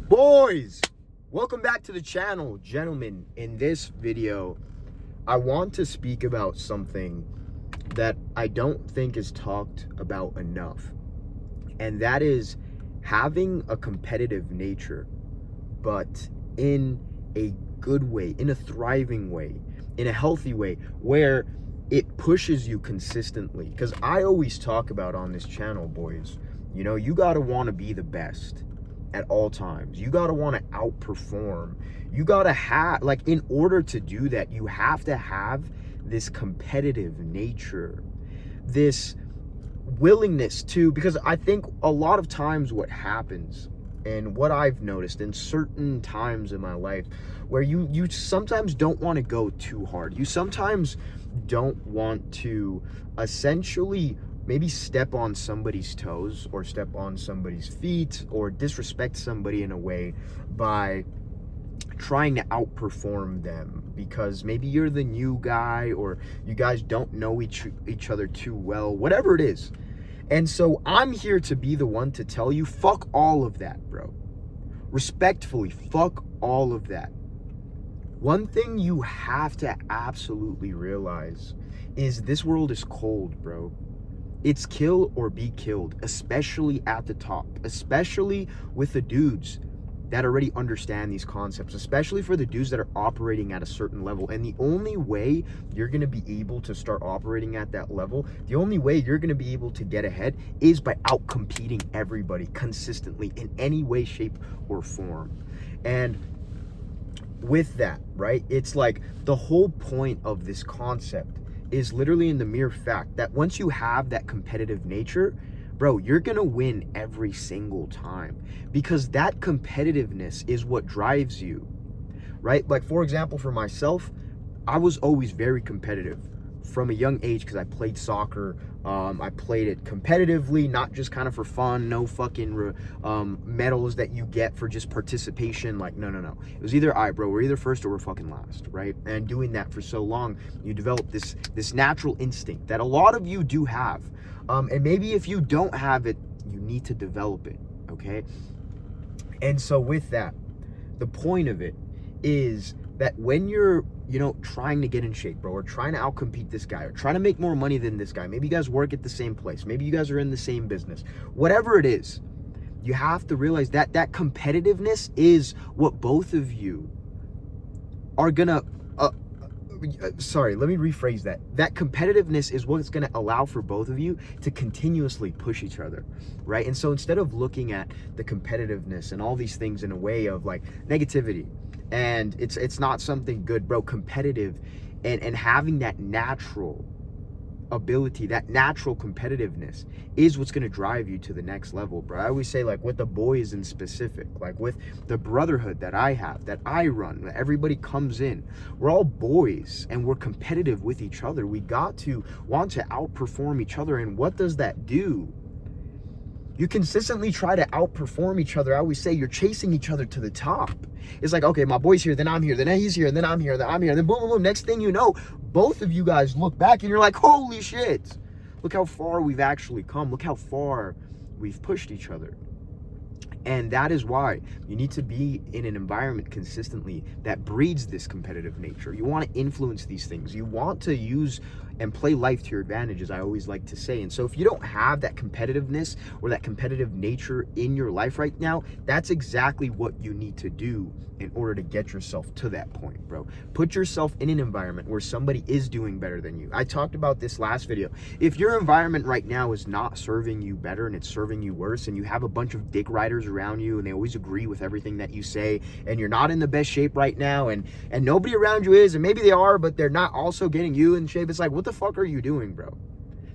Boys, welcome back to the channel. Gentlemen, in this video, I want to speak about something that I don't think is talked about enough. And that is having a competitive nature, but in a good way, in a thriving way, in a healthy way, where it pushes you consistently. Because I always talk about on this channel, boys, you gotta want to be the best at all times. You gotta want to outperform. You gotta have, in order to do that, you have to have this competitive nature, this willingness to, because I think a lot of times what happens, and what I've noticed in certain times in my life, where you sometimes don't want to go too hard. You sometimes don't want to essentially maybe step on somebody's toes or step on somebody's feet or disrespect somebody in a way by trying to outperform them, because maybe you're the new guy or you guys don't know each other too well, whatever it is. And so I'm here to be the one to tell you, fuck all of that, bro. Respectfully, fuck all of that. One thing you have to absolutely realize is this world is cold, bro. It's kill or be killed, especially at the top, especially with the dudes that already understand these concepts, especially for the dudes that are operating at a certain level. And the only way you're going to be able to start operating at that level, the only way you're going to be able to get ahead is by out-competing everybody consistently in any way, shape, or form. And with that, right, it's like the whole point of this concept is literally in the mere fact that once you have that competitive nature, bro, you're gonna win every single time, because that competitiveness is what drives you, right? Like, for example, for myself, I was always very competitive from a young age because I played soccer. I played it competitively, not just kind of for fun, no fucking medals that you get for just participation. Like, no. It was either, all right, bro, we're either first or we're fucking last, right? And doing that for so long, you develop this natural instinct that a lot of you do have. And maybe if you don't have it, you need to develop it, okay? And so with that, the point of it is that when you're, trying to get in shape, bro, or trying to outcompete this guy, or trying to make more money than this guy, maybe you guys work at the same place, maybe you guys are in the same business, whatever it is, you have to realize that that competitiveness is what both of you are gonna let me rephrase that. That competitiveness is what's going to allow for both of you to continuously push each other, right? And so instead of looking at the competitiveness and all these things in a way of like negativity, and it's not something good, bro, competitive and having that natural ability, that natural competitiveness is what's going to drive you to the next level, bro. I always say, like, with the boys in specific, like with the brotherhood that I have, that I run, everybody comes in, we're all boys and we're competitive with each other. We got to want to outperform each other. And what does that do? You consistently try to outperform each other. I always say you're chasing each other to the top. It's like, okay, my boy's here, then I'm here, then he's here, and then I'm here, then I'm here, and then boom, boom, boom. Next thing you know, both of you guys look back and you're like, holy shit, look how far we've actually come. Look how far we've pushed each other. And that is why you need to be in an environment consistently that breeds this competitive nature. You want to influence these things. You want to use and play life to your advantage, as I always like to say. And so if you don't have that competitiveness or that competitive nature in your life right now, that's exactly what you need to do in order to get yourself to that point, bro. Put yourself in an environment where somebody is doing better than you. I talked about this last video. If your environment right now is not serving you better and it's serving you worse, and you have a bunch of dick riders around you and they always agree with everything that you say, and you're not in the best shape right now, and nobody around you is, and maybe they are, but they're not also getting you in shape, it's like, what the fuck are you doing, bro?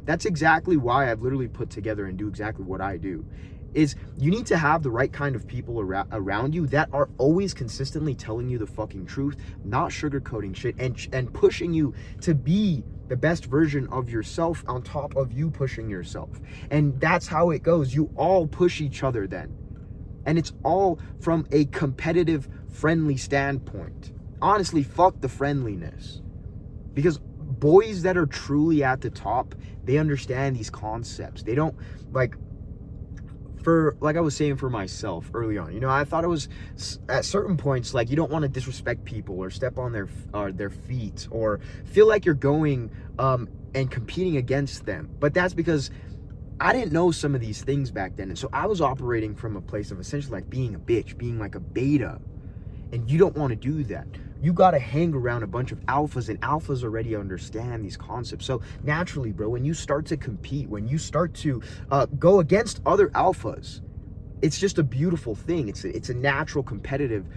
That's exactly why I've literally put together and do exactly what I do. Is you need to have the right kind of people around you that are always consistently telling you the fucking truth, not sugarcoating shit, and pushing you to be the best version of yourself on top of you pushing yourself. And that's how it goes. You all push each other then. And it's all from a competitive, friendly standpoint. Honestly, fuck the friendliness. Because boys that are truly at the top, they understand these concepts. They don't, like, for, like I was saying, for myself early on, you know, I thought it was at certain points, like, you don't want to disrespect people or step on their feet or feel like you're going and competing against them. But that's because I didn't know some of these things back then. And so I was operating from a place of essentially like being a bitch, being like a beta. And you don't want to do that. You got to hang around a bunch of alphas, and alphas already understand these concepts. So naturally, bro, when you start to compete, when you start to go against other alphas, it's just a beautiful thing. It's a natural competitive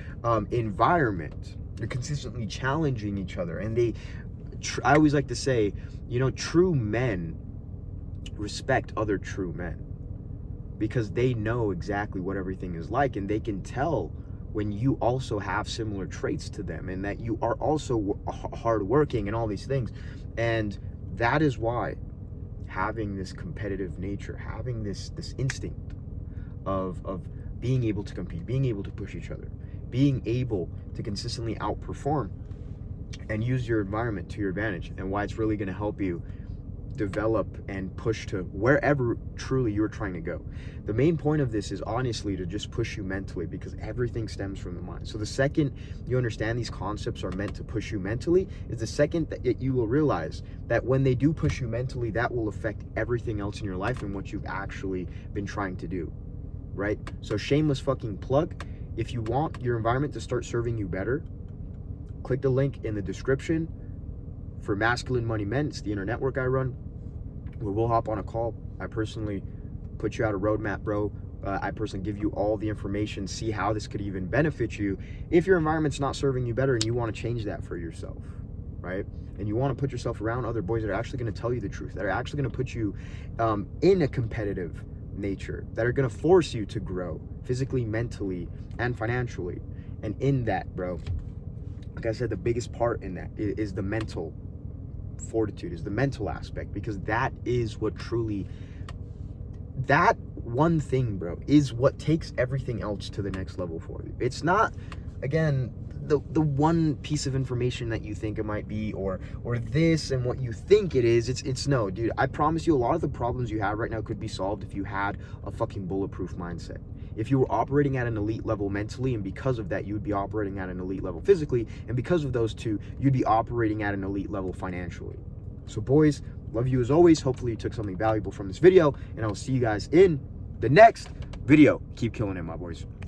environment. You're consistently challenging each other. And I always like to say, you know, true men respect other true men because they know exactly what everything is like, and they can tell when you also have similar traits to them and that you are also hardworking and all these things. And that is why having this competitive nature, having this instinct of being able to compete, being able to push each other, being able to consistently outperform and use your environment to your advantage, and why it's really going to help you develop and push to wherever truly you're trying to go. The main point of this is honestly to just push you mentally, because everything stems from the mind. So the second you understand these concepts are meant to push you mentally is the second that you will realize that when they do push you mentally, that will affect everything else in your life and what you've actually been trying to do, right? So shameless fucking plug, if you want your environment to start serving you better, click the link in the description for Masculine Money Men. It's the inner network I run, where we'll hop on a call. I personally put you out a roadmap, bro. I personally give you all the information, see how this could even benefit you if your environment's not serving you better and you want to change that for yourself, right? And you want to put yourself around other boys that are actually going to tell you the truth, that are actually going to put you in a competitive nature, that are going to force you to grow physically, mentally, and financially. And in that, bro, like I said, the biggest part in that is the mental fortitude, is the mental aspect, because that is what truly, that one thing, bro, is what takes everything else to the next level for you. It's not, again, the one piece of information that you think it might be, or this and what you think it is. It's no, dude, I promise you, a lot of the problems you have right now could be solved if you had a fucking bulletproof mindset. If you were operating at an elite level mentally, and because of that, you would be operating at an elite level physically, and because of those two, you'd be operating at an elite level financially. So boys, love you as always. Hopefully you took something valuable from this video, and I will see you guys in the next video. Keep killing it, my boys.